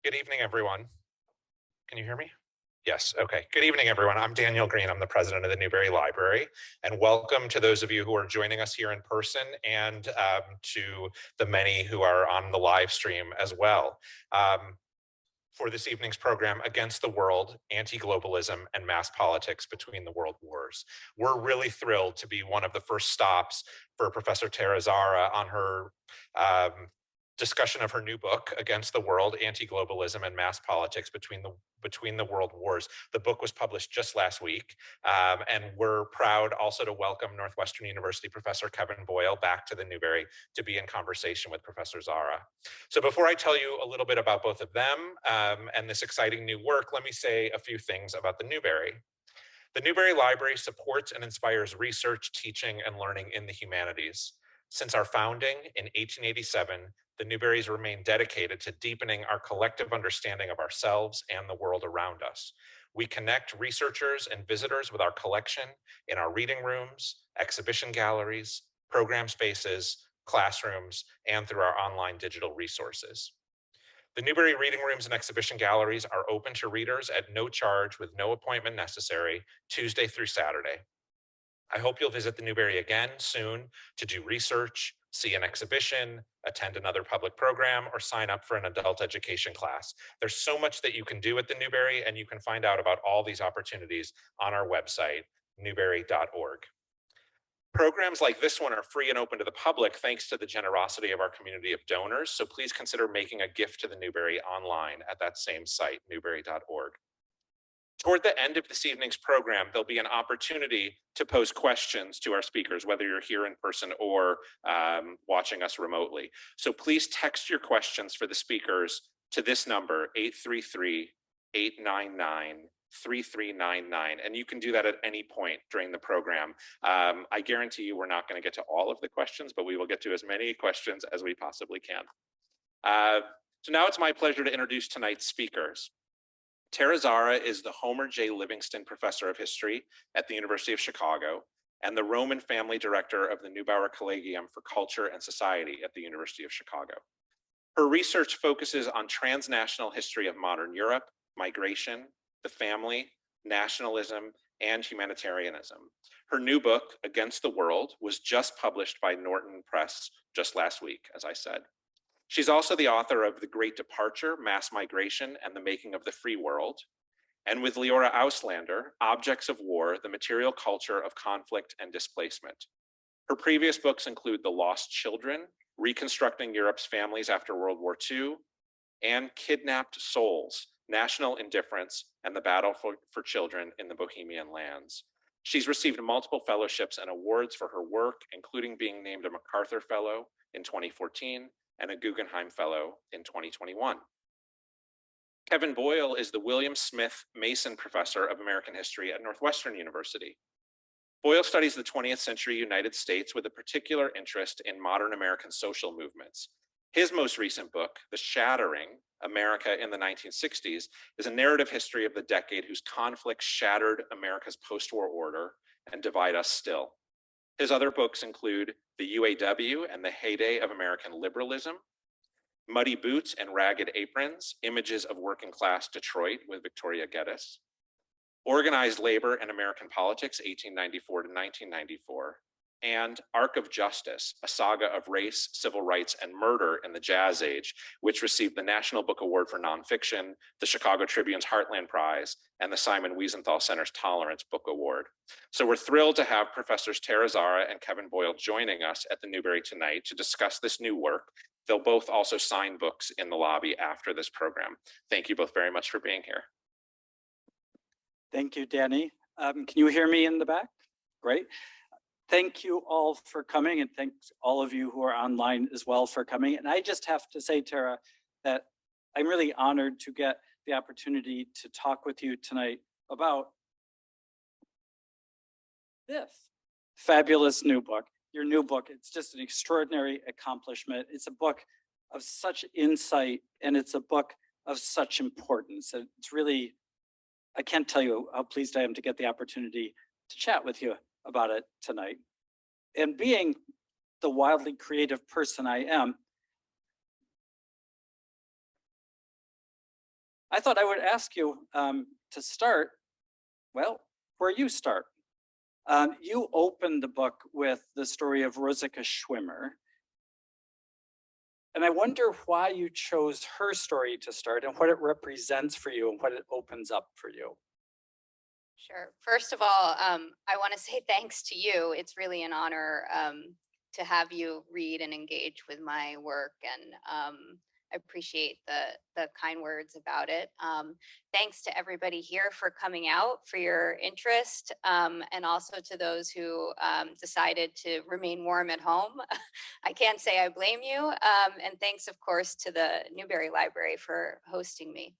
Good evening, everyone. Can you hear me? Yes, okay. Good evening, everyone. I'm Daniel Green. I'm the president of the Newberry Library, and welcome to those of you who are joining us here in person and to the many who are on the live stream as well. For this evening's program, Against the World, Anti-Globalism and Mass Politics Between the World Wars. We're really thrilled to be one of the first stops for Professor Zahra on her discussion of her new book, Against the World, Anti-Globalism and Mass Politics Between the World Wars. The book was published just last week, and we're proud also to welcome Northwestern University Professor Kevin Boyle back to the Newberry to be in conversation with Professor Zahra. So before I tell you a little bit about both of them and this exciting new work, let me say a few things about the Newberry. The Newberry Library supports and inspires research, teaching, and learning in the humanities. Since our founding in 1887, the Newberries remain dedicated to deepening our collective understanding of ourselves and the world around us. We connect researchers and visitors with our collection in our reading rooms, exhibition galleries, program spaces, classrooms, and through our online digital resources. The Newberry reading rooms and exhibition galleries are open to readers at no charge with no appointment necessary, Tuesday through Saturday. I hope you'll visit the Newberry again soon to do research, see an exhibition, attend another public program, or sign up for an adult education class. There's so much that you can do at the Newberry, and you can find out about all these opportunities on our website, newberry.org. Programs like this one are free and open to the public thanks to the generosity of our community of donors, so please consider making a gift to the Newberry online at that same site, newberry.org. Toward the end of this evening's program, there'll be an opportunity to pose questions to our speakers, whether you're here in person or watching us remotely. So please text your questions for the speakers to this number, 833-899-3399, and you can do that at any point during the program. I guarantee you we're not going to get to all of the questions, but we will get to as many questions as we possibly can. So now it's my pleasure to introduce tonight's speakers. Zahra is the Homer J. Livingston Professor of History at the University of Chicago and the Roman Family Director of the Neubauer Collegium for Culture and Society at the University of Chicago. Her research focuses on transnational history of modern Europe, migration, the family, nationalism, and humanitarianism. Her new book, Against the World, was just published by Norton Press just last week, as I said. She's also the author of The Great Departure, Mass Migration, and the Making of the Free World, and with Leora Auslander, Objects of War, the Material Culture of Conflict and Displacement. Her previous books include The Lost Children, Reconstructing Europe's Families After World War II, and Kidnapped Souls, National Indifference and the Battle for Children in the Bohemian Lands. She's received multiple fellowships and awards for her work, including being named a MacArthur Fellow in 2014 and a Guggenheim Fellow in 2021. Kevin Boyle is the William Smith Mason Professor of American History at Northwestern University. Boyle studies the 20th century United States with a particular interest in modern American social movements. His most recent book, The Shattering, America in the 1960s, is a narrative history of the decade whose conflicts shattered America's post-war order and divide us still. His other books include The UAW and the Heyday of American Liberalism, Muddy Boots and Ragged Aprons, Images of Working Class Detroit with Victoria Geddes, Organized Labor and American Politics, 1894 to 1994, and Arc of Justice, a saga of race, civil rights, and murder in the Jazz Age, which received the National Book Award for Nonfiction, the Chicago Tribune's Heartland Prize, and the Simon Wiesenthal Center's Tolerance Book Award. So we're thrilled to have Professors Zahra and Kevin Boyle joining us at the Newberry tonight to discuss this new work. They'll both also sign books in the lobby after this program. Thank you both very much for being here. Thank you, Danny. Can you hear me in the back? Great. Thank you all for coming, and thanks all of you who are online as well for coming. And I just have to say, Tara, that I'm really honored to get the opportunity to talk with you tonight about this fabulous new book, your new book. It's just an extraordinary accomplishment. It's a book of such insight, and it's a book of such importance. It's really, I can't tell you how pleased I am to get the opportunity to chat with you about it tonight. And being the wildly creative person I am, I thought I would ask you to start, well, where you start. You opened the book with the story of Rosica Schwimmer. And I wonder why you chose her story to start and what it represents for you and what it opens up for you. Sure. First of all, I want to say thanks to you. It's really an honor to have you read and engage with my work, and I appreciate the kind words about it. Thanks to everybody here for coming out, for your interest, and also to those who decided to remain warm at home. I can't say I blame you. And thanks, of course, to the Newberry Library for hosting me.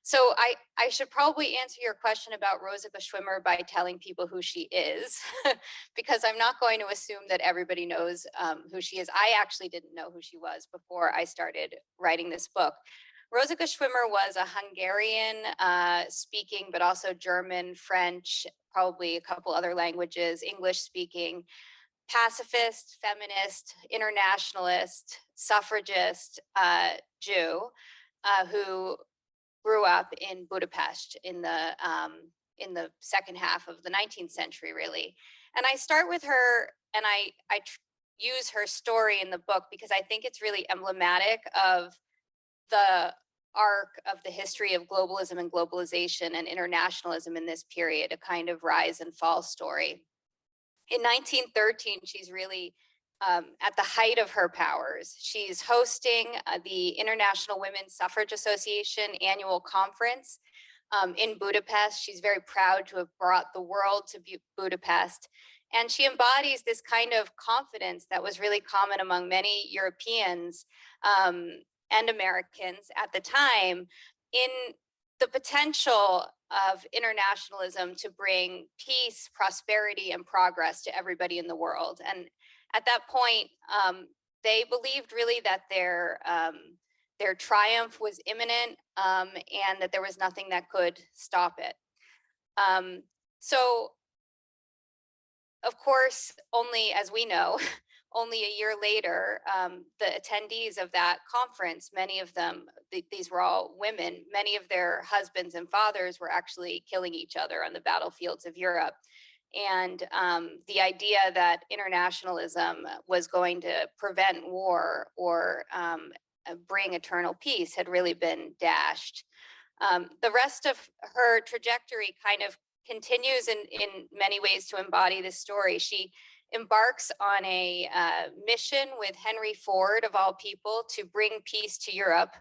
So I should probably answer your question about Rosica Schwimmer by telling people who she is, because I'm not going to assume that everybody knows who she is. I actually didn't know who she was before I started writing this book. Rosica Schwimmer was a Hungarian speaking, but also German, French, probably a couple other languages, English speaking, pacifist, feminist, internationalist, suffragist Jew who grew up in Budapest in the second half of the 19th century, really. And I start with her, and I use her story in the book because I think it's really emblematic of the arc of the history of globalism and globalization and internationalism in this period, a kind of rise and fall story. In 1913, she's really at the height of her powers. She's hosting the International Women's Suffrage Association annual conference in Budapest. She's very proud to have brought the world to Budapest. And she embodies this kind of confidence that was really common among many Europeans and Americans at the time in the potential of internationalism to bring peace, prosperity, and progress to everybody in the world. And at that point, they believed really that their triumph was imminent and that there was nothing that could stop it. So, of course, only, as we know, only a year later, the attendees of that conference, many of them, these were all women, many of their husbands and fathers were actually killing each other on the battlefields of Europe. And the idea that internationalism was going to prevent war or bring eternal peace had really been dashed. The rest of her trajectory kind of continues in many ways to embody this story. She embarks on a mission with Henry Ford, of all people, to bring peace to Europe.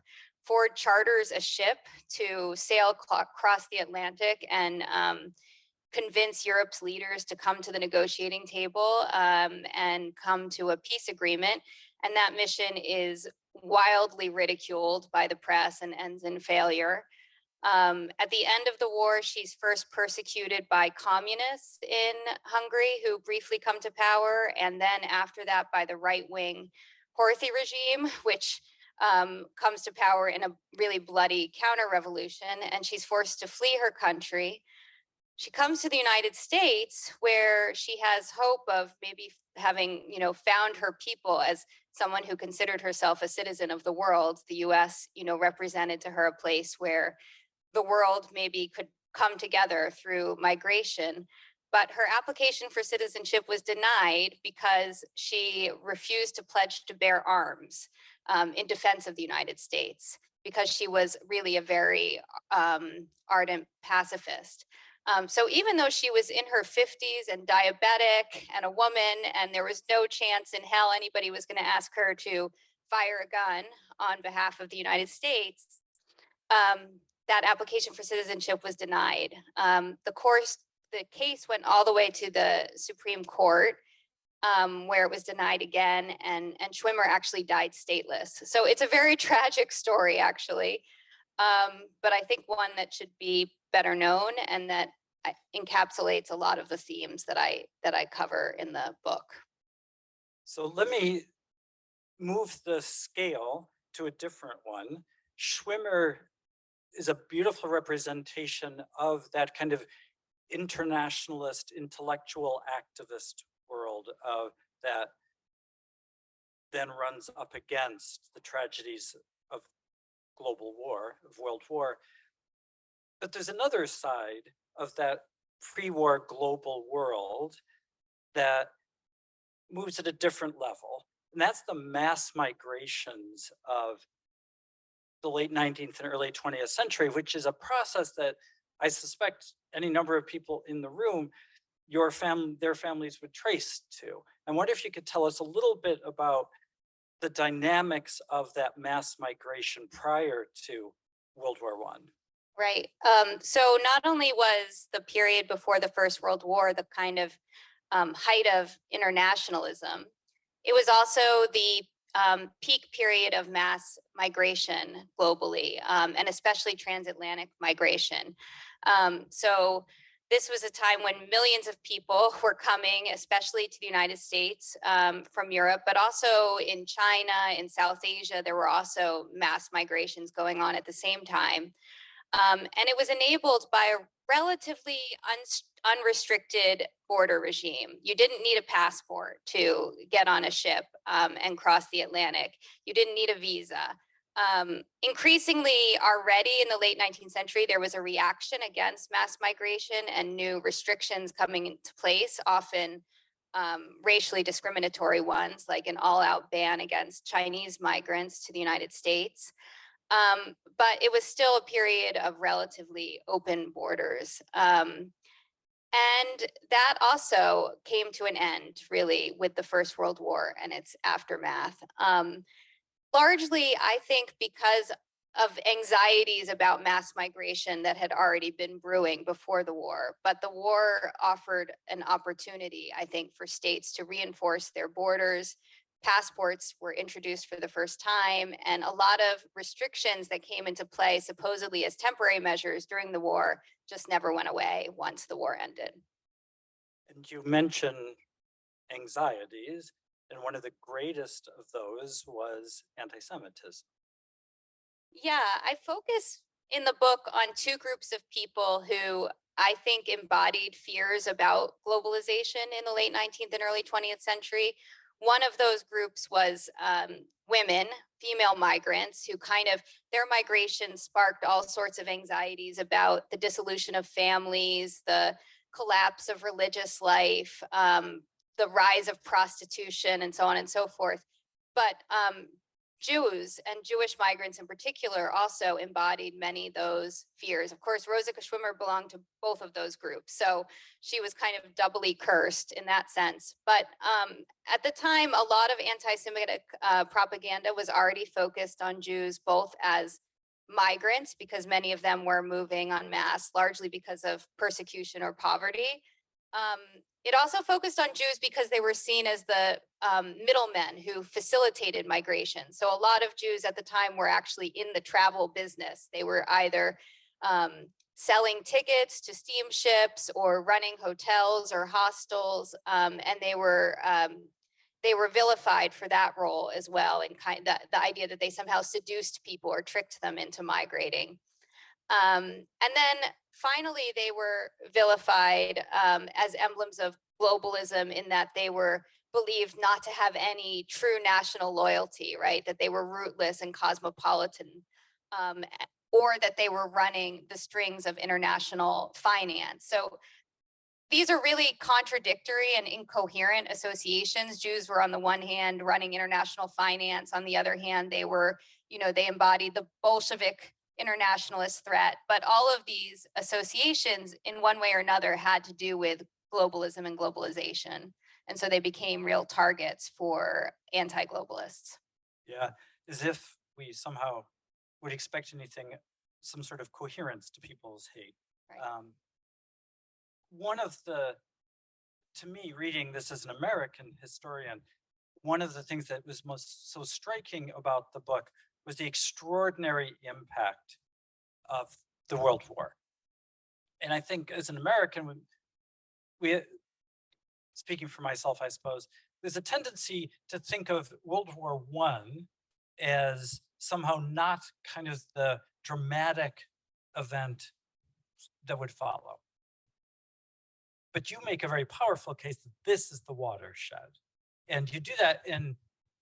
Ford charters a ship to sail across the Atlantic and convince Europe's leaders to come to the negotiating table and come to a peace agreement. And that mission is wildly ridiculed by the press and ends in failure. At the end of the war, she's first persecuted by communists in Hungary who briefly come to power, and then after that by the right-wing Horthy regime, which comes to power in a really bloody counter-revolution, and she's forced to flee her country. She comes to the United States, where she has hope of maybe having, found her people as someone who considered herself a citizen of the world. The US, represented to her a place where the world maybe could come together through migration. But her application for citizenship was denied because she refused to pledge to bear arms in defense of the United States, because she was really a very ardent pacifist. So even though she was in her 50s and diabetic and a woman, and there was no chance in hell anybody was going to ask her to fire a gun on behalf of the United States, that application for citizenship was denied. The case went all the way to the Supreme Court, where it was denied again, and Schwimmer actually died stateless. So it's a very tragic story, actually, but I think one that should be better known and that encapsulates a lot of the themes that I cover in the book. So let me move the scale to a different one. Schwimmer is a beautiful representation of that kind of internationalist, intellectual activist world that then runs up against the tragedies of global war, of world war. But there's another side of that pre-war global world that moves at a different level. And that's the mass migrations of the late 19th and early 20th century, which is a process that I suspect any number of people in the room, their families would trace to. I wonder if you could tell us a little bit about the dynamics of that mass migration prior to World War I. Right. So not only was the period before the First World War the kind of height of internationalism, it was also the peak period of mass migration globally, and especially transatlantic migration. So this was a time when millions of people were coming, especially to the United States from Europe, but also in China, in South Asia, there were also mass migrations going on at the same time. And it was enabled by a relatively unrestricted border regime. You didn't need a passport to get on a ship and cross the Atlantic. You didn't need a visa. Increasingly already in the late 19th century, there was a reaction against mass migration and new restrictions coming into place, often racially discriminatory ones, like an all-out ban against Chinese migrants to the United States. But it was still a period of relatively open borders. And that also came to an end, really, with the First World War and its aftermath. Largely, I think, because of anxieties about mass migration that had already been brewing before the war. But the war offered an opportunity, I think, for states to reinforce their borders. Passports were introduced for the first time, and a lot of restrictions that came into play supposedly as temporary measures during the war just never went away once the war ended. And you mentioned anxieties, and one of the greatest of those was anti-Semitism. Yeah, I focus in the book on two groups of people who I think embodied fears about globalization in the late 19th and early 20th century. One of those groups was women, female migrants, who their migration sparked all sorts of anxieties about the dissolution of families, the collapse of religious life, the rise of prostitution, and so on and so forth. But Jews and Jewish migrants in particular also embodied many of those fears. Of course, Rosica Schwimmer belonged to both of those groups, so she was kind of doubly cursed in that sense. But at the time, a lot of anti-Semitic propaganda was already focused on Jews, both as migrants, because many of them were moving en masse, largely because of persecution or poverty. It also focused on Jews because they were seen as the middlemen who facilitated migration. So a lot of Jews at the time were actually in the travel business. They were either selling tickets to steamships or running hotels or hostels, and they were vilified for that role as well, and the idea that they somehow seduced people or tricked them into migrating. And then finally, they were vilified as emblems of globalism, in that they were believed not to have any true national loyalty, right? That they were rootless and cosmopolitan, or that they were running the strings of international finance. So these are really contradictory and incoherent associations. Jews were on the one hand running international finance. On the other hand, they were, they embodied the Bolshevik internationalist threat. But all of these associations in one way or another had to do with globalism and globalization. And so they became real targets for anti-globalists. Yeah, as if we somehow would expect some sort of coherence to people's hate. Right. To me, reading this as an American historian, one of the things that was most so striking about the book was the extraordinary impact of the World War. And I think as an American, we speaking for myself, I suppose, there's a tendency to think of World War I as somehow not kind of the dramatic event that would follow. But you make a very powerful case that this is the watershed. And you do that in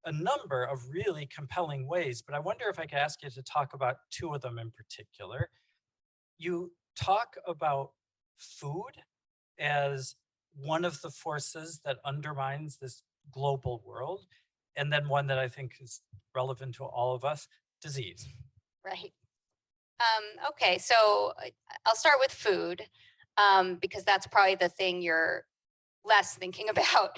a number of really compelling ways. But I wonder if I could ask you to talk about two of them in particular. You talk about food as one of the forces that undermines this global world, and then one that I think is relevant to all of us, disease. Right. Okay, so I'll start with food, because that's probably the thing you're less thinking about.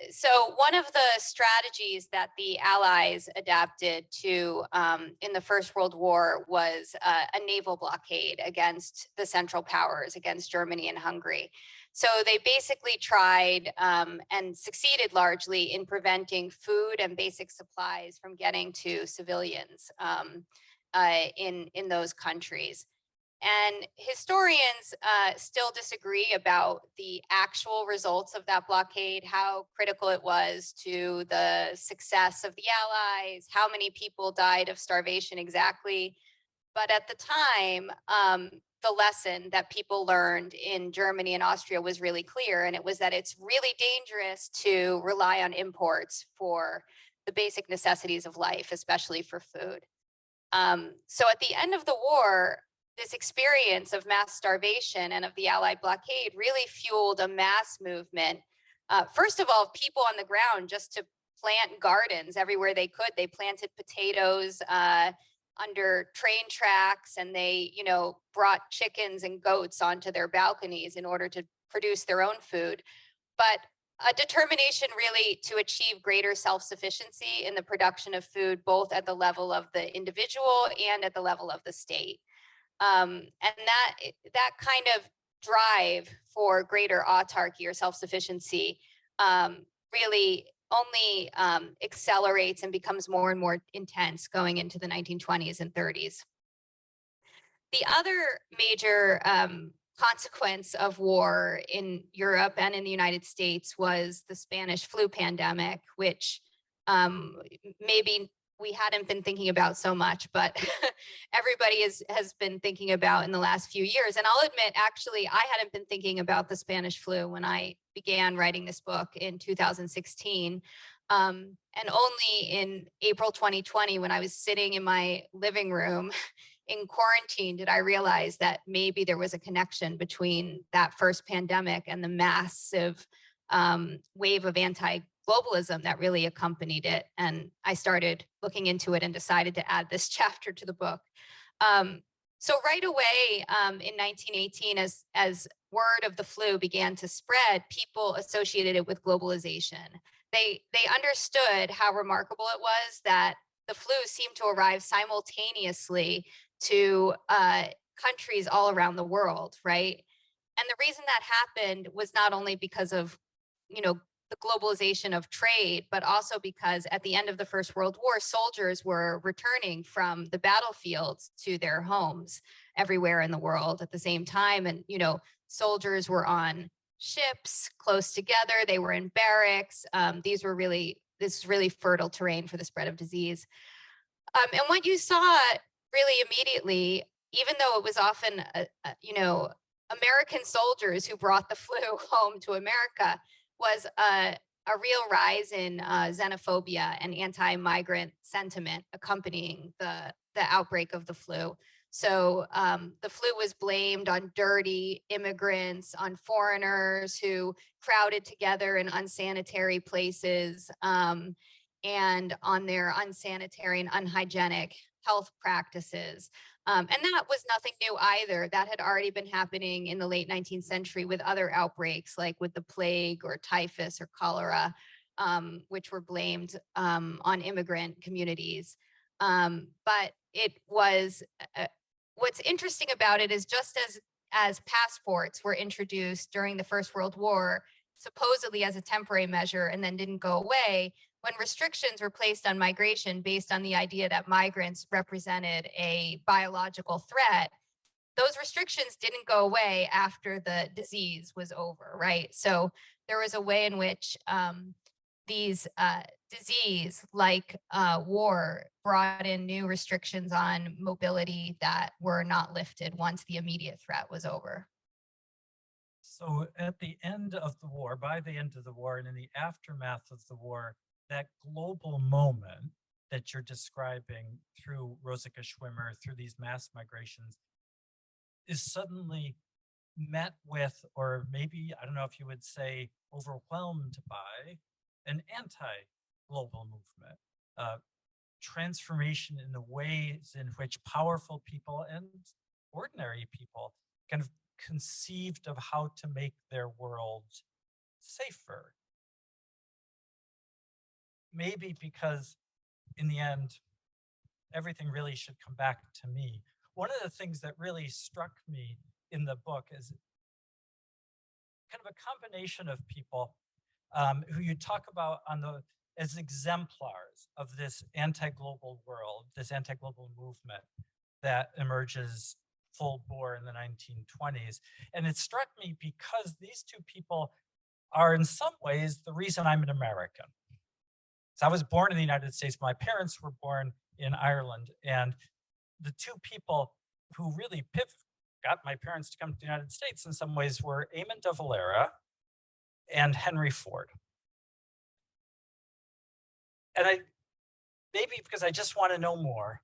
So one of the strategies that the Allies adapted to in the First World War was a naval blockade against the Central Powers, against Germany and Hungary. So they basically tried and succeeded largely in preventing food and basic supplies from getting to civilians in those countries. And historians still disagree about the actual results of that blockade, how critical it was to the success of the Allies, how many people died of starvation exactly. But at the time, the lesson that people learned in Germany and Austria was really clear, and it was that it's really dangerous to rely on imports for the basic necessities of life, especially for food. So at the end of the war, this experience of mass starvation and of the Allied blockade really fueled a mass movement. First of all, people on the ground just to plant gardens everywhere they could. They planted potatoes under train tracks, and they, brought chickens and goats onto their balconies in order to produce their own food. But a determination really to achieve greater self-sufficiency in the production of food, both at the level of the individual and at the level of the state. And that kind of drive for greater autarky or self-sufficiency really only accelerates and becomes more and more intense going into the 1920s and 30s. The other major consequence of war in Europe and in the United States was the Spanish flu pandemic, which maybe we hadn't been thinking about so much, but everybody has been thinking about in the last few years. And I'll admit, actually, I hadn't been thinking about the Spanish flu when I began writing this book in 2016. And only in April 2020, when I was sitting in my living room in quarantine, did I realize that maybe there was a connection between that first pandemic and the massive wave of anti-globalism that really accompanied it. And I started looking into it and decided to add this chapter to the book. So right away in 1918, as word of the flu began to spread, people associated it with globalization. They understood how remarkable it was that the flu seemed to arrive simultaneously to countries all around the world, right? And the reason that happened was not only because of, the globalization of trade, but also because at the end of the First World War, soldiers were returning from the battlefields to their homes everywhere in the world at the same time. And, soldiers were on ships close together. They were in barracks. This is really fertile terrain for the spread of disease. And what you saw really immediately, even though it was often, American soldiers who brought the flu home to America, was a real rise in xenophobia and anti-migrant sentiment accompanying the outbreak of the flu. So the flu was blamed on dirty immigrants, on foreigners who crowded together in unsanitary places, and on their unsanitary and unhygienic health practices. And that was nothing new either. That had already been happening in the late 19th century with other outbreaks, like with the plague or typhus or cholera, which were blamed on immigrant communities. But it was, what's interesting about it is just as passports were introduced during the First World War, supposedly as a temporary measure and then didn't go away, when restrictions were placed on migration based on the idea that migrants represented a biological threat, those restrictions didn't go away after the disease was over, right? So there was a way in which these disease, like war, brought in new restrictions on mobility that were not lifted once the immediate threat was over. So at the end of the war, by the end of the war and in the aftermath of the war, that global moment that you're describing through Rosica Schwimmer, through these mass migrations, is suddenly met with, or maybe, I don't know if you would say, overwhelmed by an anti-global movement, transformation in the ways in which powerful people and ordinary people kind of conceived of how to make their world safer. Maybe because in the end, everything really should come back to me. One of the things that really struck me in the book is kind of a combination of people who you talk about as exemplars of this anti-global world, this anti-global movement that emerges full bore in the 1920s. And it struck me because these two people are in some ways the reason I'm an American. So I was born in the United States. My parents were born in Ireland. And the two people who really got my parents to come to the United States in some ways were Eamon de Valera and Henry Ford. And maybe because I just want to know more,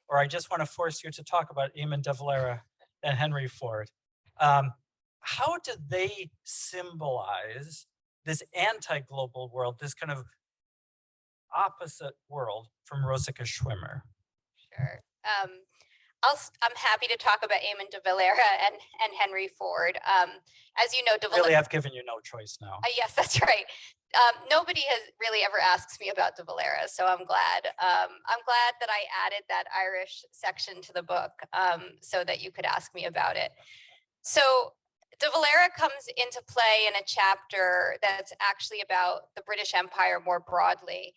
or I just want to force you to talk about Eamon de Valera and Henry Ford. How do they symbolize this anti-global world, this kind of opposite world from Rosica Schwimmer? Sure. I'm happy to talk about Eamon de Valera and Henry Ford. As you know, Really, I've given you no choice now. Yes, that's right. Nobody has really ever asked me about de Valera, so I'm glad. I'm glad that I added that Irish section to the book so that you could ask me about it. So de Valera comes into play in a chapter that's actually about the British Empire more broadly.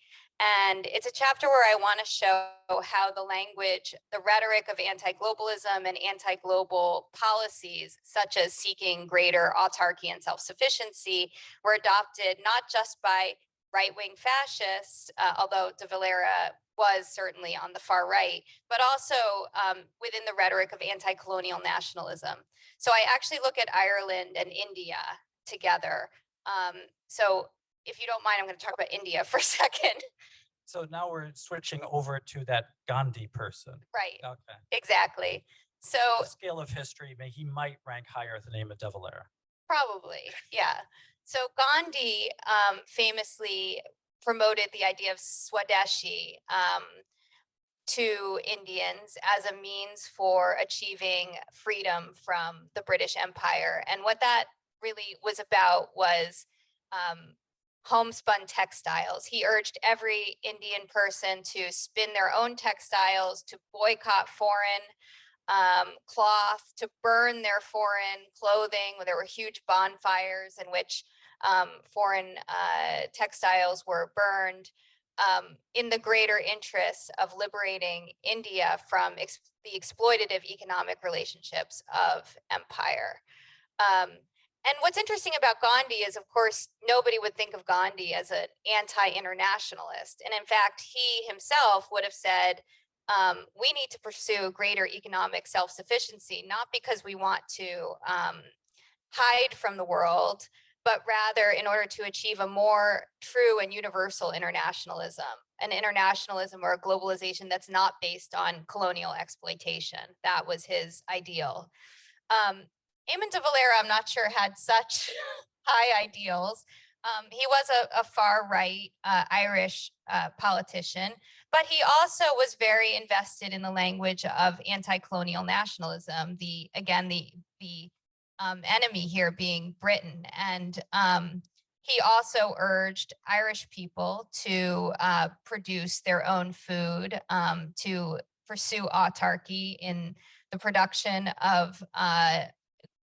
And it's a chapter where I want to show how the language, the rhetoric of anti-globalism and anti-global policies, such as seeking greater autarky and self-sufficiency, were adopted not just by right-wing fascists, although de Valera was certainly on the far right, but also within the rhetoric of anti-colonial nationalism. So I actually look at Ireland and India together. So if you don't mind, I'm going to talk about India for a second. So now we're switching over to that Gandhi person. Right. Okay. Exactly. So the scale of history, he might rank higher than Eamon de Valera. Probably, yeah. So Gandhi famously promoted the idea of Swadeshi to Indians as a means for achieving freedom from the British Empire. And what that really was about was homespun textiles. He urged every Indian person to spin their own textiles, to boycott foreign cloth, to burn their foreign clothing. There were huge bonfires in which foreign textiles were burned in the greater interests of liberating India from the exploitative economic relationships of empire. And what's interesting about Gandhi is, of course, nobody would think of Gandhi as an anti-internationalist. And in fact, he himself would have said, we need to pursue greater economic self-sufficiency, not because we want to hide from the world, but rather in order to achieve a more true and universal internationalism, an internationalism or a globalization that's not based on colonial exploitation. That was his ideal. Eamon de Valera, I'm not sure, had such high ideals. He was a far right Irish politician, but he also was very invested in the language of anti-colonial nationalism. The enemy here being Britain, and he also urged Irish people to produce their own food, to pursue autarky in the production of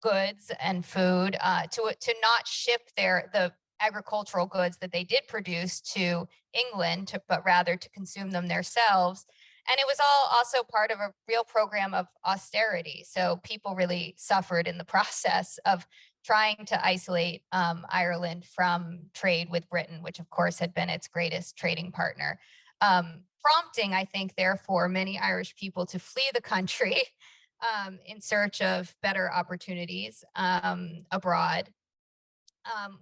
goods and food, to not ship the agricultural goods that they did produce to England, but rather to consume them themselves. And it was all also part of a real program of austerity. So people really suffered in the process of trying to isolate Ireland from trade with Britain, which of course had been its greatest trading partner, prompting, I think, therefore, many Irish people to flee the country in search of better opportunities abroad,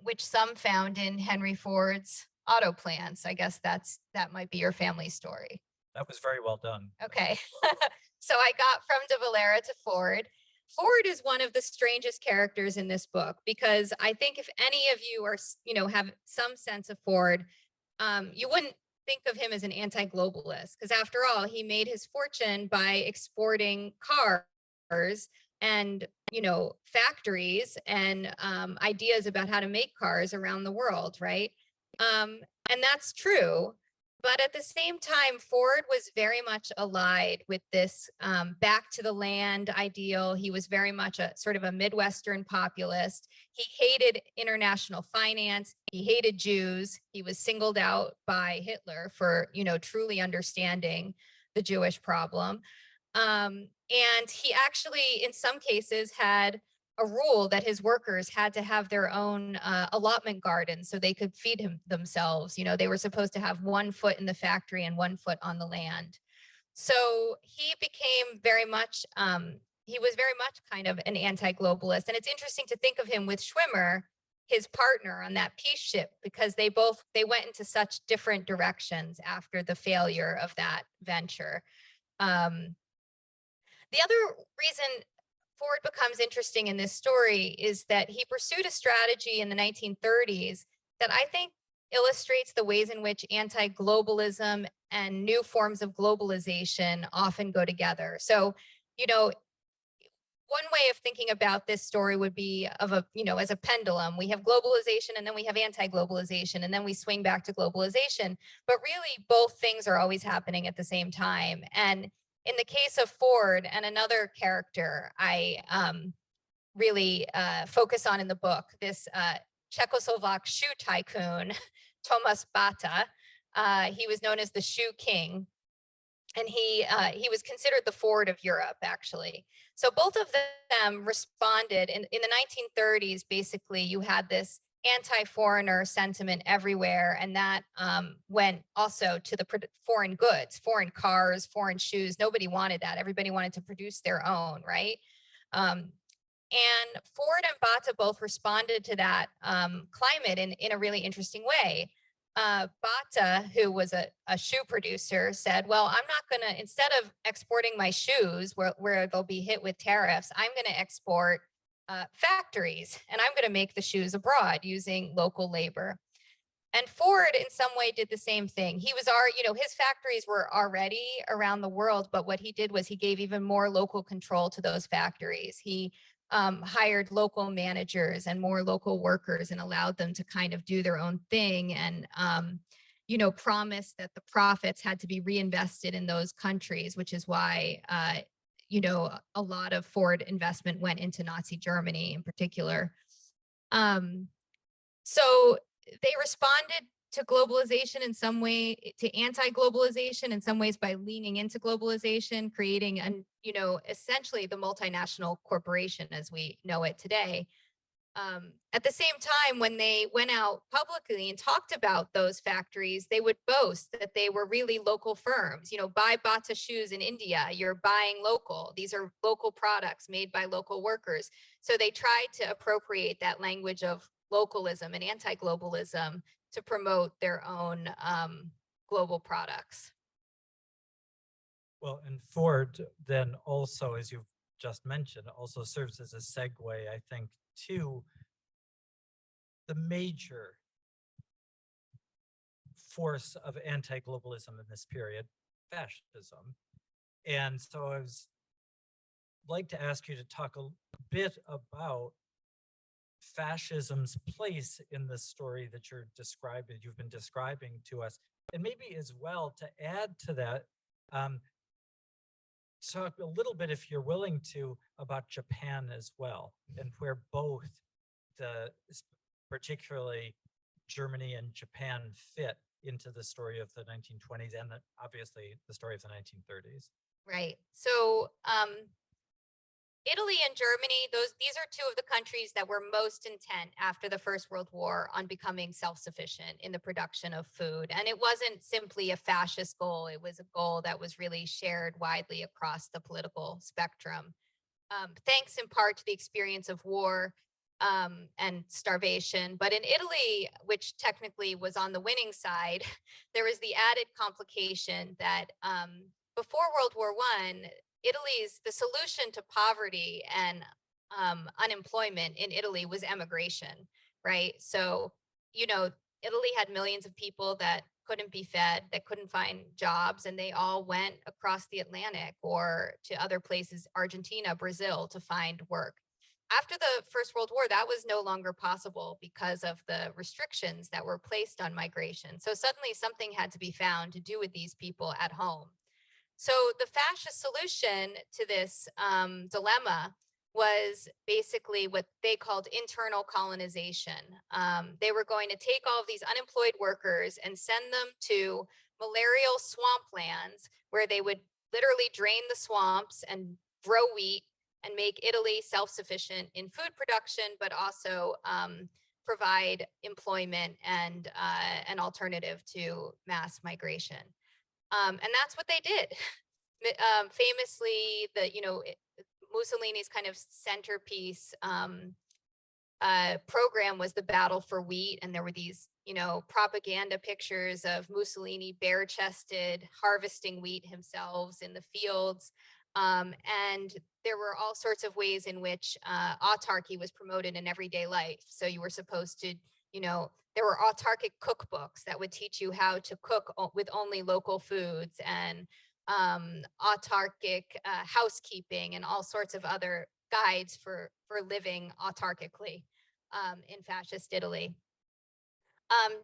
which some found in Henry Ford's auto plants. I guess that might be your family story. That was very well done. Okay. So I got from de Valera to Ford. Ford is one of the strangest characters in this book, because I think if any of you are, have some sense of Ford, you wouldn't think of him as an anti-globalist, because after all, he made his fortune by exporting cars and, factories and ideas about how to make cars around the world, right? And that's true. But at the same time, Ford was very much allied with this back to the land ideal. He was very much a sort of a Midwestern populist. He hated international finance. He hated Jews. He was singled out by Hitler for, truly understanding the Jewish problem. And he actually, in some cases, had a rule that his workers had to have their own allotment garden so they could feed themselves. They were supposed to have 1 foot in the factory and 1 foot on the land. So he became very much, he was very much kind of an anti-globalist. And it's interesting to think of him with Schwimmer, his partner on that peace ship, because they went into such different directions after the failure of that venture. The other reason Ford becomes interesting in this story is that he pursued a strategy in the 1930s that I think illustrates the ways in which anti-globalism and new forms of globalization often go together. So, one way of thinking about this story would be as a pendulum. We have globalization and then we have anti-globalization and then we swing back to globalization. But really, both things are always happening at the same time. And in the case of Ford and another character I really focus on in the book, this Czechoslovak shoe tycoon, Tomas Bata. He was known as the Shoe King, and he was considered the Ford of Europe, actually. So both of them responded in the 1930s. Basically, you had this anti-foreigner sentiment everywhere, and that went also to the foreign goods, foreign cars, foreign shoes. Nobody wanted that. Everybody wanted to produce their own, right? And Ford and Bata both responded to that climate in a really interesting way. Bata, who was a shoe producer, said, well, I'm not going to, instead of exporting my shoes where they'll be hit with tariffs, I'm going to export factories, and I'm going to make the shoes abroad using local labor. And Ford, in some way, did the same thing. He was his factories were already around the world, but what he did was he gave even more local control to those factories. He hired local managers and more local workers and allowed them to kind of do their own thing, and promised that the profits had to be reinvested in those countries, which is why a lot of Ford investment went into Nazi Germany in particular. So they responded to globalization in some way, to anti-globalization in some ways, by leaning into globalization, creating essentially the multinational corporation as we know it today. At the same time, when they went out publicly and talked about those factories, they would boast that they were really local firms. Buy Bata shoes in India, you're buying local. These are local products made by local workers. So they tried to appropriate that language of localism and anti-globalism to promote their own global products. Well, and Ford then also, as you've just mentioned, also serves as a segue, I think, to the major force of anti-globalism in this period, fascism. And so I was like to ask you to talk a bit about fascism's place in the story that you've been describing to us, and maybe as well to add to that, talk a little bit, if you're willing to, about Japan as well, and where both particularly Germany and Japan fit into the story of the 1920s and obviously the story of the 1930s. Right. So Italy and Germany, these are two of the countries that were most intent after the First World War on becoming self-sufficient in the production of food. And it wasn't simply a fascist goal. It was a goal that was really shared widely across the political spectrum. Thanks in part to the experience of war and starvation. But in Italy, which technically was on the winning side, there was the added complication that before World War I, the solution to poverty and unemployment in Italy was emigration, right? So, you know, Italy had millions of people that couldn't be fed, that couldn't find jobs, and they all went across the Atlantic or to other places, Argentina, Brazil, to find work. After the First World War, that was no longer possible because of the restrictions that were placed on migration. So suddenly something had to be found to do with these people at home. So the fascist solution to this dilemma was basically what they called internal colonization. They were going to take all of these unemployed workers and send them to malarial swamplands where they would literally drain the swamps and grow wheat and make Italy self-sufficient in food production, but also provide employment and an alternative to mass migration. And that's what they did. Famously, Mussolini's kind of centerpiece program was the battle for wheat. And there were these, propaganda pictures of Mussolini bare-chested, harvesting wheat himself in the fields. And there were all sorts of ways in which autarky was promoted in everyday life. So you were supposed to, there were autarkic cookbooks that would teach you how to cook with only local foods, and autarkic housekeeping, and all sorts of other guides for living autarkically in fascist Italy.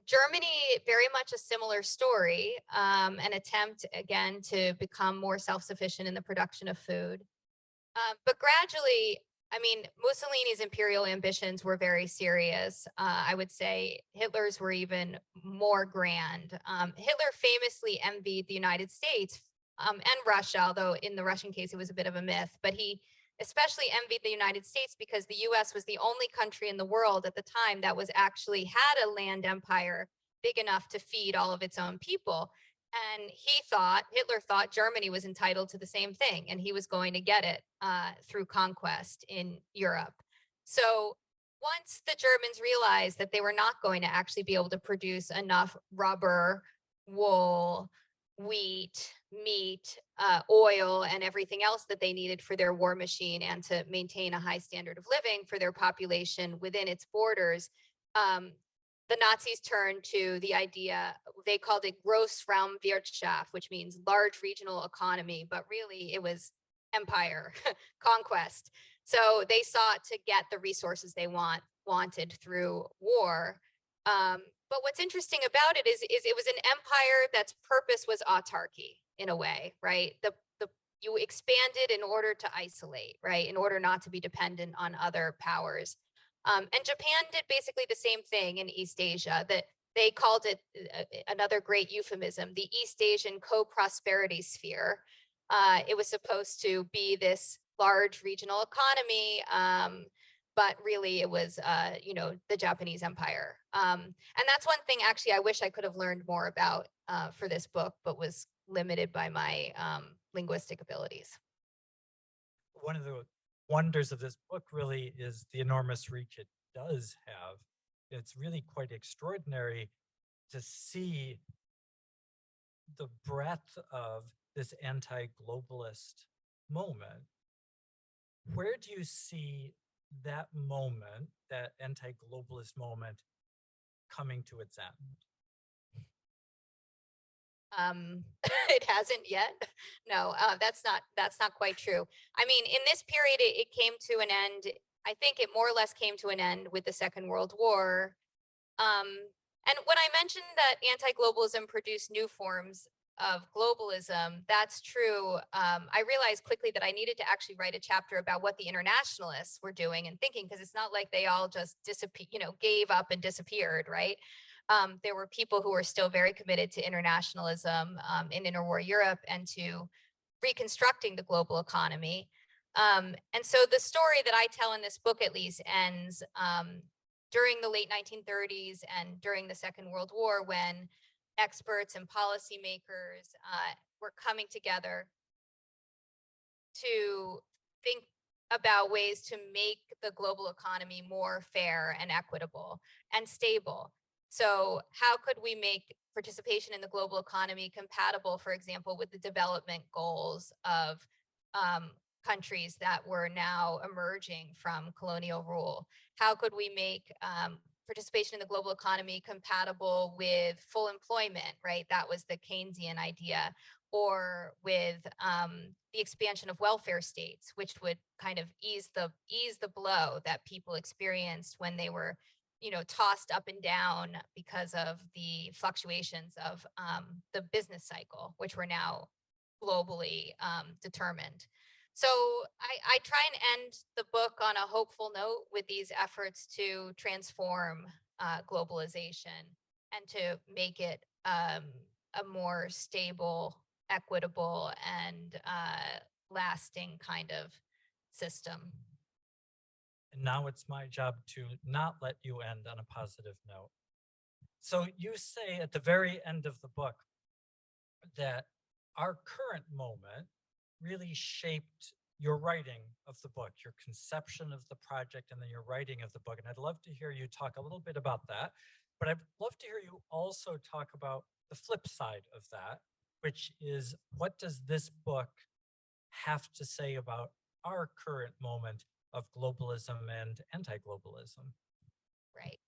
Germany, very much a similar story, an attempt again to become more self-sufficient in the production of food. But gradually, I mean, Mussolini's imperial ambitions were very serious. I would say Hitler's were even more grand. Hitler famously envied the United States and Russia, although in the Russian case, it was a bit of a myth, but he especially envied the United States because the US was the only country in the world at the time that was actually had a land empire big enough to feed all of its own people. And Hitler thought Germany was entitled to the same thing, and he was going to get it through conquest in Europe. So once the Germans realized that they were not going to actually be able to produce enough rubber, wool, wheat, meat, oil, and everything else that they needed for their war machine and to maintain a high standard of living for their population within its borders, the Nazis turned to the idea, they called it Grossraumwirtschaft, which means large regional economy, but really it was empire, conquest. So they sought to get the resources they wanted through war. But what's interesting about it is it was an empire that's purpose was autarky in a way, right? You expanded in order to isolate, right? In order not to be dependent on other powers. And Japan did basically the same thing in East Asia, that they called it another great euphemism, the East Asian co-prosperity sphere. It was supposed to be this large regional economy, but really it was, the Japanese empire. And that's one thing actually I wish I could have learned more about for this book, but was limited by my linguistic abilities. One of the wonders of this book really is the enormous reach it does have. It's really quite extraordinary to see the breadth of this anti-globalist moment. Where do you see that moment, that anti-globalist moment, coming to its end? It hasn't yet. No, that's not quite true. I mean, in this period, it came to an end. I think it more or less came to an end with the Second World War. And when I mentioned that anti-globalism produced new forms of globalism, that's true. I realized quickly that I needed to actually write a chapter about what the internationalists were doing and thinking, because it's not like they all just gave up and disappeared, right? There were people who were still very committed to internationalism in interwar Europe and to reconstructing the global economy. And so the story that I tell in this book, at least, ends during the late 1930s and during the Second World War, when experts and policymakers were coming together to think about ways to make the global economy more fair and equitable and stable. So how could we make participation in the global economy compatible, for example, with the development goals of countries that were now emerging from colonial rule? How could we make participation in the global economy compatible with full employment, right? That was the Keynesian idea. Or with the expansion of welfare states, which would kind of ease the blow that people experienced when they were, tossed up and down because of the fluctuations of the business cycle, which were now globally determined. So I try and end the book on a hopeful note with these efforts to transform globalization and to make it a more stable, equitable, and lasting kind of system. And now it's my job to not let you end on a positive note. So you say at the very end of the book that our current moment really shaped your writing of the book, your conception of the project, and then your writing of the book. And I'd love to hear you talk a little bit about that, but I'd love to hear you also talk about the flip side of that, which is, what does this book have to say about our current moment of globalism and anti-globalism? Right.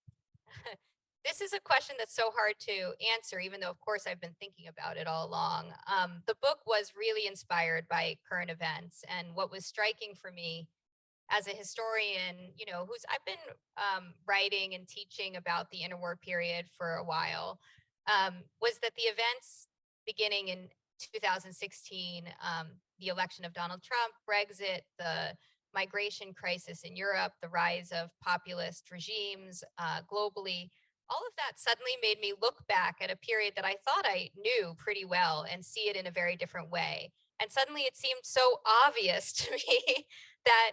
This is a question that's so hard to answer, even though, of course, I've been thinking about it all along. The book was really inspired by current events, and what was striking for me as a historian, I've been writing and teaching about the interwar period for a while, was that the events beginning in 2016, the election of Donald Trump, Brexit, the migration crisis in Europe, the rise of populist regimes globally, all of that suddenly made me look back at a period that I thought I knew pretty well and see it in a very different way. And suddenly it seemed so obvious to me that,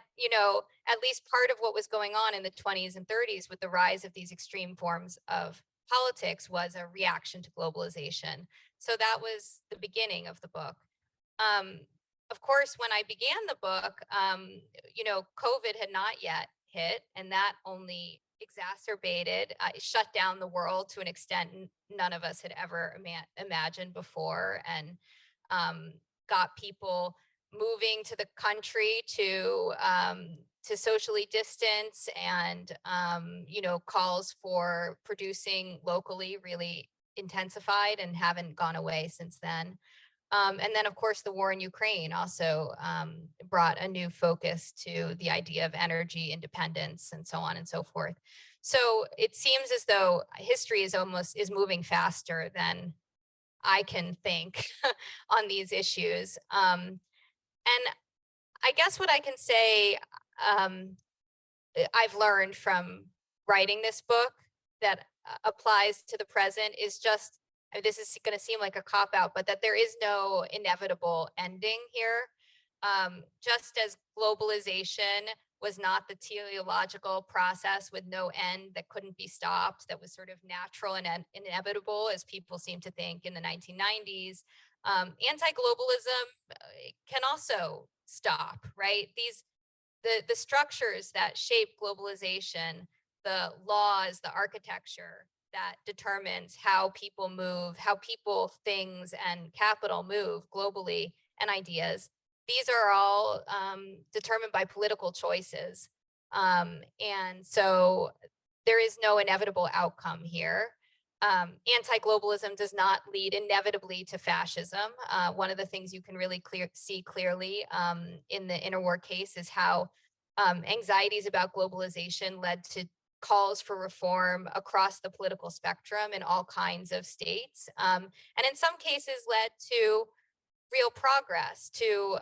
at least part of what was going on in the 20s and 30s with the rise of these extreme forms of politics was a reaction to globalization. So that was the beginning of the book. Of course, when I began the book, COVID had not yet hit, and that only exacerbated, shut down the world to an extent none of us had ever imagined before, and got people moving to the country to socially distance, and calls for producing locally really intensified and haven't gone away since then. And then, of course, the war in Ukraine also brought a new focus to the idea of energy independence and so on and so forth. So it seems as though history is moving faster than I can think on these issues. And I guess what I can say I've learned from writing this book that applies to the present is just, this is going to seem like a cop-out, but that there is no inevitable ending here. Just as globalization was not the teleological process with no end that couldn't be stopped, that was sort of natural and inevitable, as people seem to think in the 1990s, anti-globalism can also stop, right? The structures that shape globalization, the laws, the architecture that determines how people move, how people, things, and capital move globally, and ideas, these are all determined by political choices. And so there is no inevitable outcome here. Anti-globalism does not lead inevitably to fascism. One of the things you can really see clearly in the interwar case is how anxieties about globalization led to calls for reform across the political spectrum in all kinds of states, and in some cases led to real progress. To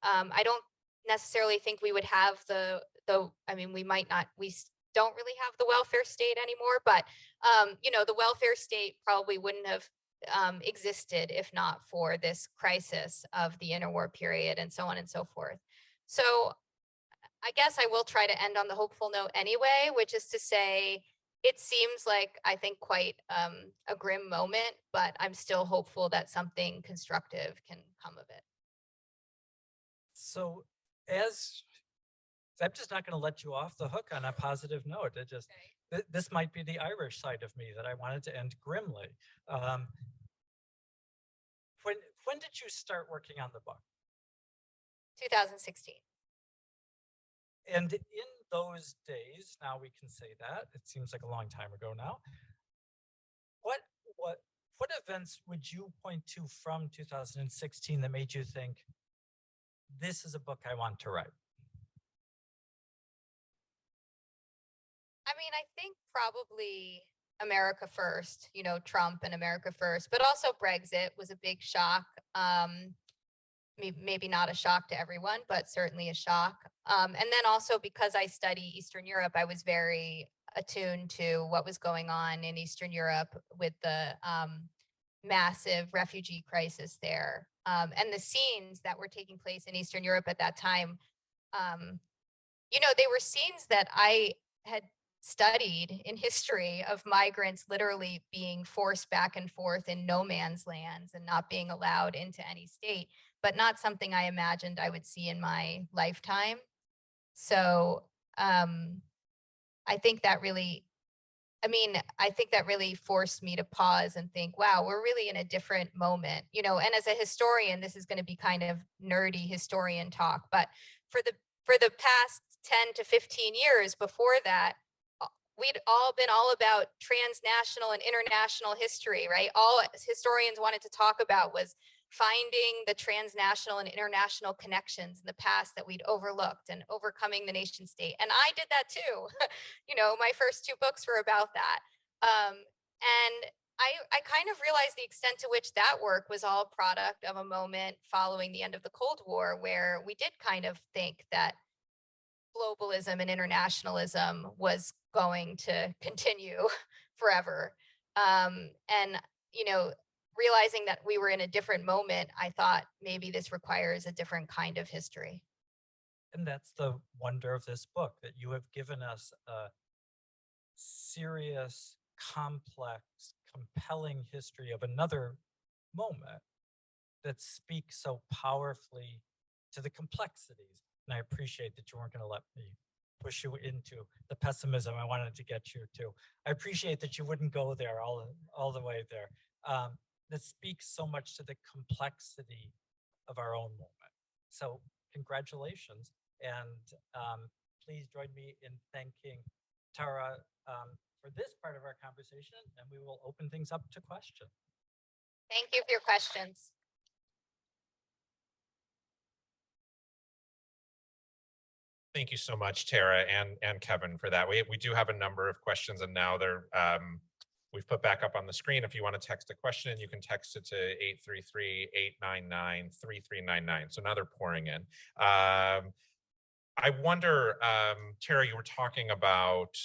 I don't necessarily think we would have we don't really have the welfare state anymore, but the welfare state probably wouldn't have existed if not for this crisis of the interwar period, and so on and so forth. So I guess I will try to end on the hopeful note anyway, which is to say, it seems like, I think, quite a grim moment, but I'm still hopeful that something constructive can come of it. So I'm just not going to let you off the hook on a positive note. This might be the Irish side of me that I wanted to end grimly. When did you start working on the book? 2016. And in those days, now we can say that, it seems like a long time ago now, what events would you point to from 2016 that made you think, this is a book I want to write? I mean, I think probably America First, you know, Trump and America First, but also Brexit was a big shock. Maybe not a shock to everyone, but certainly a shock. And then also because I study Eastern Europe, I was very attuned to what was going on in Eastern Europe with the massive refugee crisis there. And the scenes that were taking place in Eastern Europe at that time, you know, they were scenes that I had studied in history of migrants literally being forced back and forth in no man's lands and not being allowed into any state, but not something I imagined I would see in my lifetime. So I think that really, I think that really forced me to pause and think, wow, we're really in a different moment, you know. And as a historian, this is going to be kind of nerdy historian talk, but for the past 10 to 15 years before that, we'd all been all about transnational and international history, right? All historians wanted to talk about was finding the transnational and international connections in the past that we'd overlooked and overcoming the nation state. And I did that too. You know, my first two books were about that. And I kind of realized the extent to which that work was all product of a moment following the end of the Cold War, where we did kind of think that globalism and internationalism was going to continue forever. And, you know, realizing that we were in a different moment, I thought maybe this requires a different kind of history. And that's the wonder of this book, that you have given us a serious, complex, compelling history of another moment that speaks so powerfully to the complexities. And I appreciate that you weren't going to let me push you into the pessimism I wanted to get you to. I appreciate that you wouldn't go there all the way there. That speaks so much to the complexity of our own moment. So congratulations. And please join me in thanking Tara for this part of our conversation, and we will open things up to questions. Thank you for your questions. Thank you so much, Tara and Kevin, for that. We do have a number of questions, and now they're we've put back up on the screen. If you want to text a question, you can text it to 833-899-3399. So now they're pouring in. I wonder, Tara, you were talking about,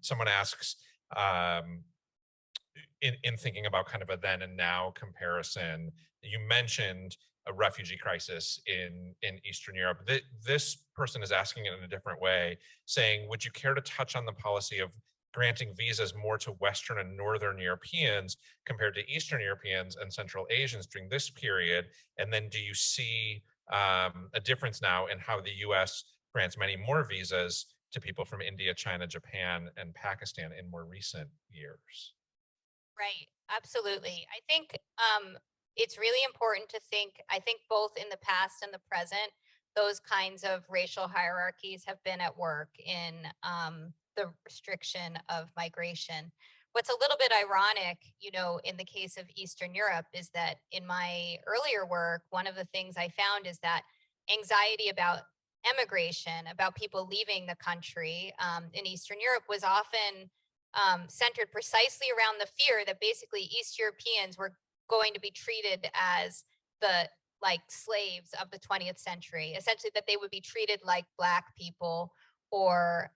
someone asks, in thinking about kind of a then and now comparison, you mentioned a refugee crisis in Eastern Europe. This person is asking it in a different way, saying, would you care to touch on the policy of granting visas more to Western and Northern Europeans compared to Eastern Europeans and Central Asians during this period? And then do you see a difference now in how the US grants many more visas to people from India, China, Japan, and Pakistan in more recent years? Right, absolutely. I think it's really important to think, I think both in the past and the present, those kinds of racial hierarchies have been at work in the restriction of migration. What's a little bit ironic, you know, in the case of Eastern Europe is that in my earlier work, one of the things I found is that anxiety about emigration, about people leaving the country in Eastern Europe was often centered precisely around the fear that basically East Europeans were going to be treated as the slaves of the 20th century, essentially that they would be treated like Black people or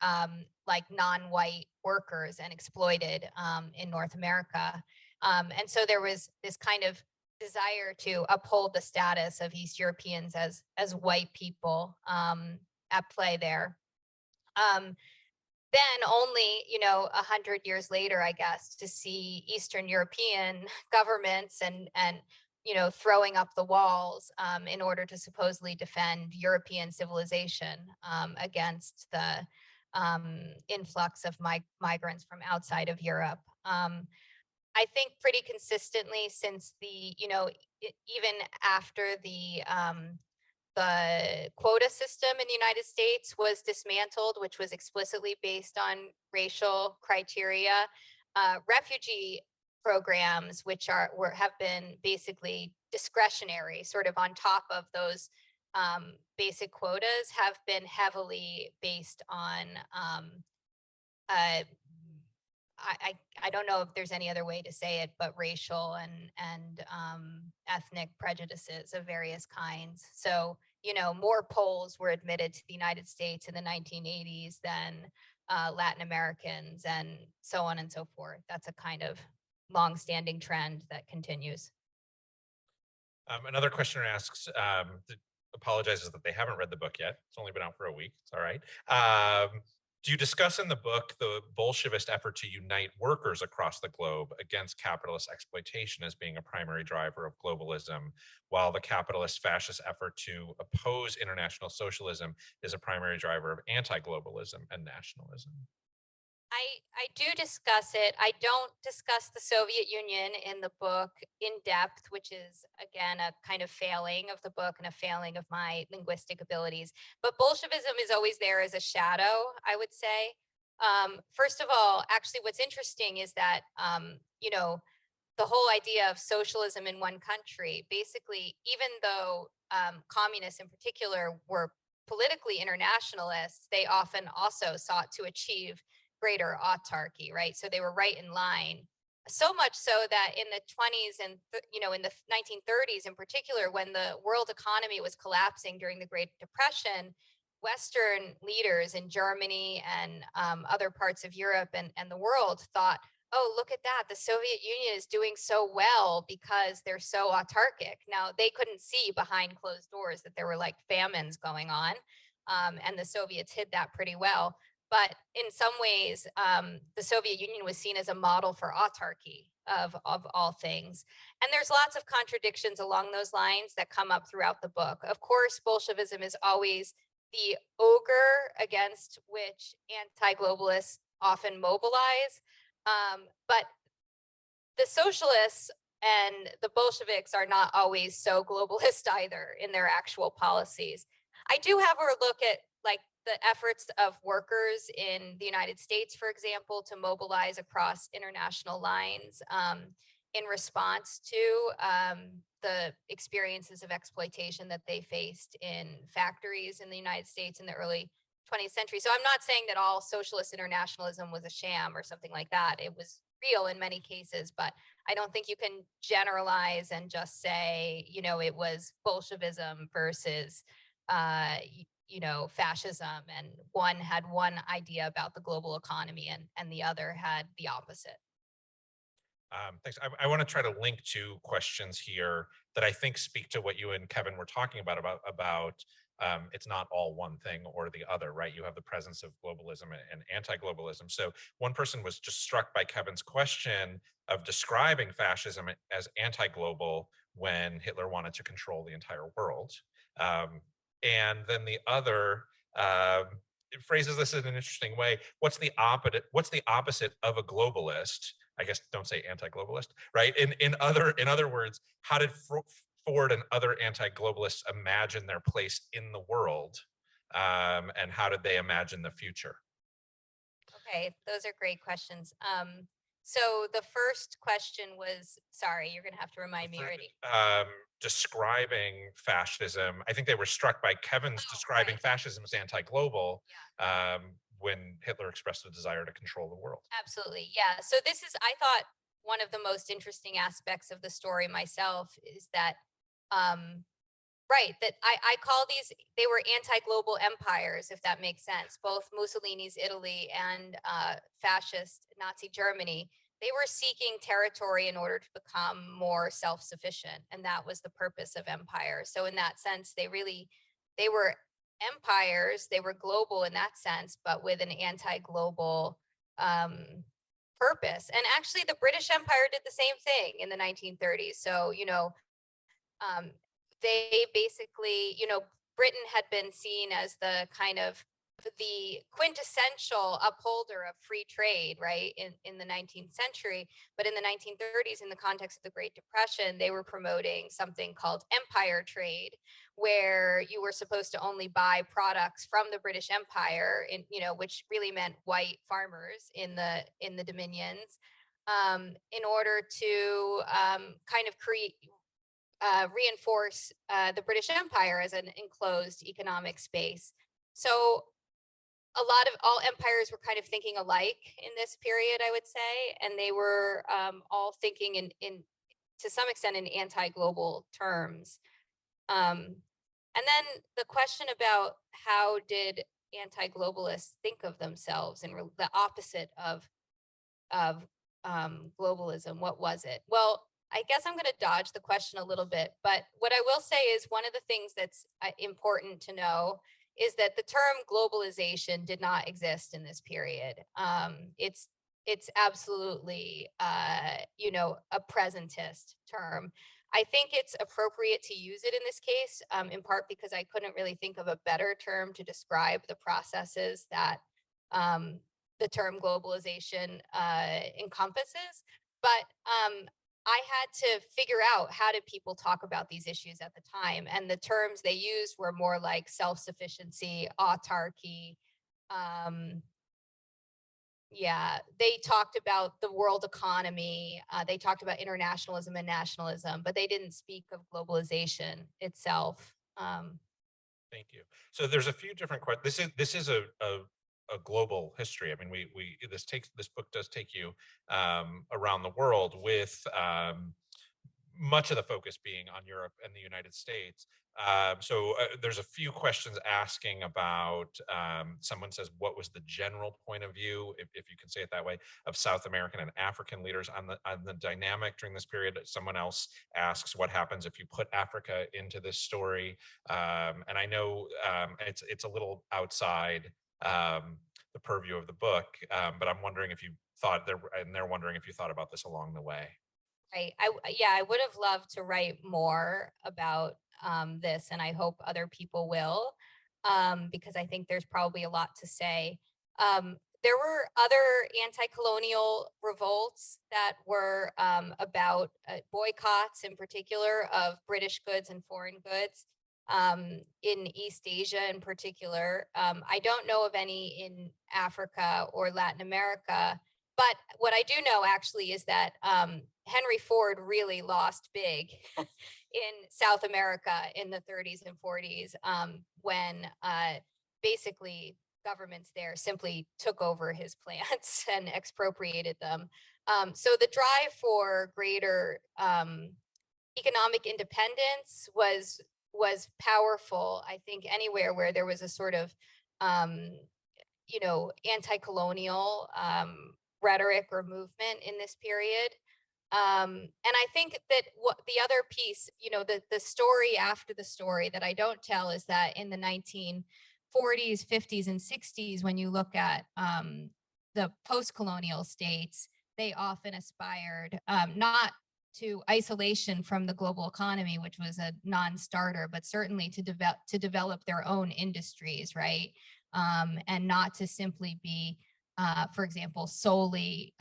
like non-white workers and exploited in North America. And so there was this kind of desire to uphold the status of East Europeans as white people at play there. Then only, you know, 100 years later, I guess, to see Eastern European governments and you know, throwing up the walls in order to supposedly defend European civilization against the influx of migrants from outside of Europe. I think pretty consistently since the, you know, even after the quota system in the United States was dismantled, which was explicitly based on racial criteria. Refugee programs, which have been basically discretionary, sort of on top of those basic quotas, have been heavily based on I don't know if there's any other way to say it, but racial and ethnic prejudices of various kinds. So, you know, more Poles were admitted to the United States in the 1980s than Latin Americans, and so on and so forth. That's a kind of long-standing trend that continues. Another questioner asks, apologizes that they haven't read the book yet. It's only been out for a week. It's all right. Do you discuss in the book the Bolshevist effort to unite workers across the globe against capitalist exploitation as being a primary driver of globalism, while the capitalist fascist effort to oppose international socialism is a primary driver of anti-globalism and nationalism? I do discuss it. I don't discuss the Soviet Union in the book in depth, which is, again, a kind of failing of the book and a failing of my linguistic abilities. But Bolshevism is always there as a shadow, I would say. First of all, actually, what's interesting is that, you know, the whole idea of socialism in one country, basically, even though communists in particular were politically internationalists, they often also sought to achieve greater autarky, right? So they were right in line. So much so that in the 20s and, you know, in the 1930s in particular, when the world economy was collapsing during the Great Depression, Western leaders in Germany and other parts of Europe and the world thought, oh, look at that. The Soviet Union is doing so well because they're so autarkic. Now, they couldn't see behind closed doors that there were like famines going on. And the Soviets hid that pretty well. But in some ways, the Soviet Union was seen as a model for autarky of all things. And there's lots of contradictions along those lines that come up throughout the book. Of course, Bolshevism is always the ogre against which anti-globalists often mobilize. But the socialists and the Bolsheviks are not always so globalist either in their actual policies. I do have a look at like the efforts of workers in the United States, for example, to mobilize across international lines in response to the experiences of exploitation that they faced in factories in the United States in the early 20th century. So I'm not saying that all socialist internationalism was a sham or something like that. It was real in many cases, but I don't think you can generalize and just say, you know, it was Bolshevism versus you know, fascism, and one had one idea about the global economy and the other had the opposite. Thanks. I want to try to link two questions here that I think speak to what you and Kevin were talking about it's not all one thing or the other, right? You have the presence of globalism and anti-globalism. So one person was just struck by Kevin's question of describing fascism as anti-global when Hitler wanted to control the entire world. And then the other it phrases this in an interesting way. What's the opposite of a globalist? I guess don't say anti-globalist, right? In other words, how did Ford and other anti-globalists imagine their place in the world, and how did they imagine the future? Okay, those are great questions. So the first question was, sorry, you're going to have to remind me already. Describing fascism. I think they were struck by Kevin's describing fascism as anti-global, when Hitler expressed a desire to control the world. Absolutely, yeah. So this is, I thought, one of the most interesting aspects of the story myself is that, right, that I call these, they were anti-global empires, if that makes sense. Both Mussolini's Italy and fascist Nazi Germany, they were seeking territory in order to become more self-sufficient, and that was the purpose of empire. So in that sense, they were empires, they were global in that sense, but with an anti-global purpose. And actually, the British Empire did the same thing in the 1930s. So, you know, they basically, you know, Britain had been seen as the kind of the quintessential upholder of free trade, right, in the 19th century. But in the 1930s, in the context of the Great Depression, they were promoting something called empire trade, where you were supposed to only buy products from the British Empire, in, you know, which really meant white farmers in the dominions, in order to kind of reinforce the British Empire as an enclosed economic space. So all empires were kind of thinking alike in this period, I would say, and they were all thinking in to some extent in anti-global terms. And then the question about how did anti-globalists think of themselves and the opposite of globalism, what was it? Well, I guess I'm going to dodge the question a little bit, but what I will say is one of the things that's important to know is that the term globalization did not exist in this period. It's absolutely, you know, a presentist term. I think it's appropriate to use it in this case, in part because I couldn't really think of a better term to describe the processes that the term globalization encompasses. But I had to figure out how did people talk about these issues at the time. And the terms they used were more like self-sufficiency, autarky. Yeah, they talked about the world economy. They talked about internationalism and nationalism, but they didn't speak of globalization itself. Thank you. So there's a few different questions. This is a global history. I mean, this book does take you around the world with much of the focus being on Europe and the United States. So there's a few questions asking about, someone says, what was the general point of view, if you can say it that way, of South American and African leaders on the dynamic during this period? Someone else asks, what happens if you put Africa into this story? And I know it's a little outside the purview of the book, but I'm wondering if you thought, they're wondering if you thought about this along the way. Right. I would have loved to write more about this, and I hope other people will, because I think there's probably a lot to say. There were other anti-colonial revolts that were about boycotts, in particular, of British goods and foreign goods in East Asia, in particular. I don't know of any in Africa or Latin America. But what I do know actually is that Henry Ford really lost big in South America in the 30s and 40s when basically governments there simply took over his plants and expropriated them. So the drive for greater economic independence was powerful, I think, anywhere where there was a sort of you know, anti-colonial rhetoric or movement in this period. And I think that what the other piece, you know, the story after the story that I don't tell is that in the 1940s, 50s, and 60s, when you look at the post-colonial states, they often aspired not to isolation from the global economy, which was a non-starter, but certainly to develop their own industries, right? And not to simply be, for example, solely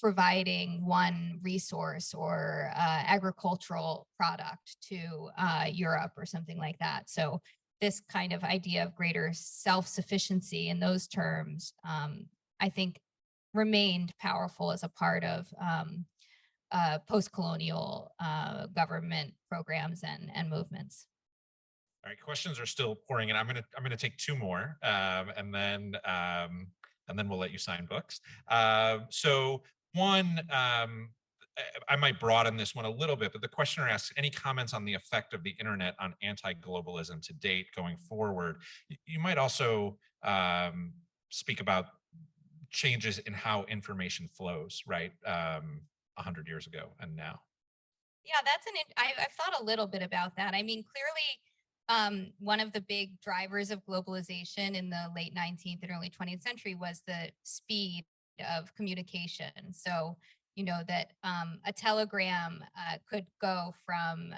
providing one resource or agricultural product to Europe or something like that. So this kind of idea of greater self-sufficiency in those terms, I think, remained powerful as a part of post-colonial government programs and movements. All right, questions are still pouring in. I'm gonna take two more, and then we'll let you sign books. So one, I might broaden this one a little bit, but the questioner asks, any comments on the effect of the internet on anti-globalism to date going forward? You might also speak about changes in how information flows, right? 100 years ago and now. Yeah, I've thought a little bit about that. I mean, clearly, one of the big drivers of globalization in the late 19th and early 20th century was the speed of communication. So, you know, that a telegram could go from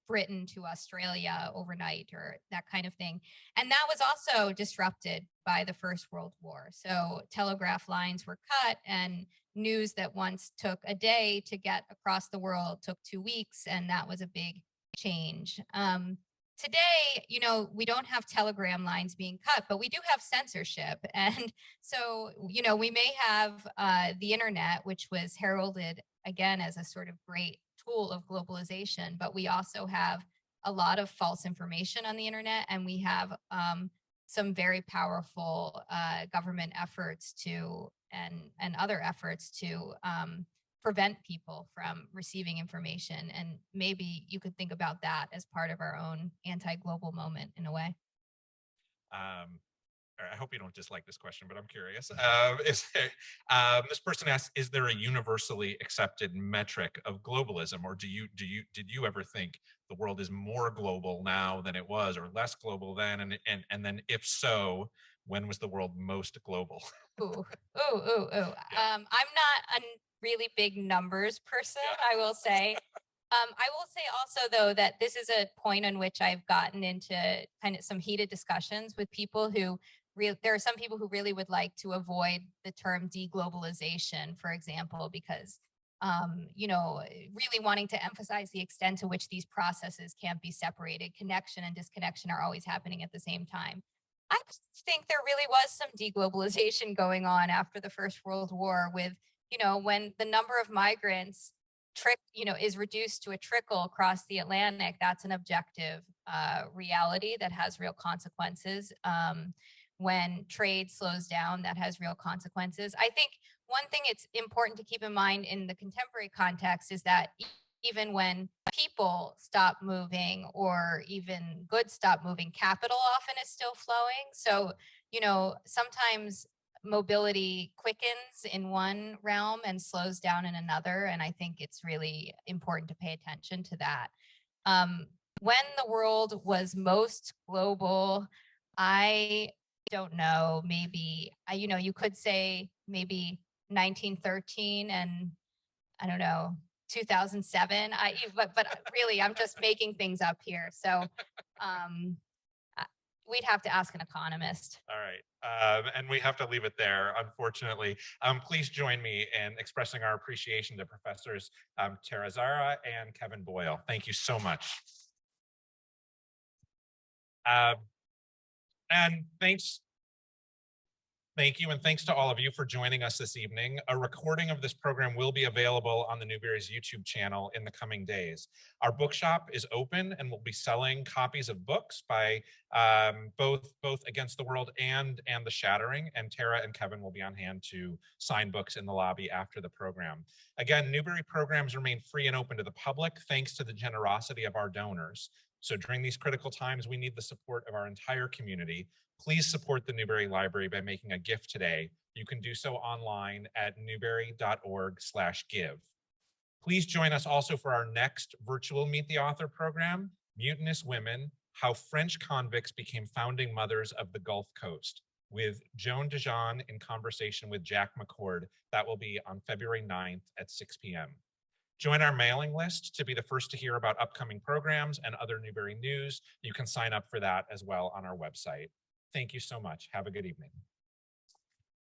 Britain to Australia overnight or that kind of thing. And that was also disrupted by the First World War. So telegraph lines were cut, and news that once took a day to get across the world took 2 weeks, and that was a big change. today, we don't have telegram lines being cut, but we do have censorship. And so, we may have the internet, which was heralded again as a sort of great tool of globalization, but we also have a lot of false information on the internet, and we have some very powerful government efforts and other efforts to prevent people from receiving information. And maybe you could think about that as part of our own anti-global moment in a way. I hope you don't dislike this question, but I'm curious. This person asks, is there a universally accepted metric of globalism, or did you ever think the world is more global now than it was, or less global then? And then if so, when was the world most global? Ooh. Yeah. I'm not a really big numbers person, yeah. I will say. I will say also, though, that this is a point on which I've gotten into kind of some heated discussions with people who there are some people who really would like to avoid the term deglobalization, for example, because, really wanting to emphasize the extent to which these processes can't be separated. Connection and disconnection are always happening at the same time. I think there really was some deglobalization going on after the First World War with, when the number of migrants is reduced to a trickle across the Atlantic. That's an objective reality that has real consequences. When trade slows down, that has real consequences. I think one thing it's important to keep in mind in the contemporary context is that even when people stop moving or even goods stop moving, capital often is still flowing. So, sometimes mobility quickens in one realm and slows down in another. And I think it's really important to pay attention to that. When the world was most global, I don't know, maybe, you could say maybe 1913 and I don't know, 2007. But really, I'm just making things up here. So we'd have to ask an economist. All right. And we have to leave it there, unfortunately. Please join me in expressing our appreciation to Professors Zahra and Kevin Boyle. Thank you so much. And thank you, and thanks to all of you for joining us this evening. A recording of this program will be available on the Newberry's YouTube channel in the coming days. Our bookshop is open and we'll be selling copies of books by both Against the World and the Shattering, and Tara and Kevin will be on hand to sign books in the lobby after the program. Again, Newberry programs remain free and open to the public thanks to the generosity of our donors. So during these critical times, we need the support of our entire community. Please support the Newberry Library by making a gift today. You can do so online at newberry.org/give. Please join us also for our next virtual Meet the Author program, Mutinous Women, How French Convicts Became Founding Mothers of the Gulf Coast, with Joan DeJean in conversation with Jack McCord. That will be on February 9th at 6 p.m. Join our mailing list to be the first to hear about upcoming programs and other Newberry news. You can sign up for that as well on our website. Thank you so much. Have a good evening.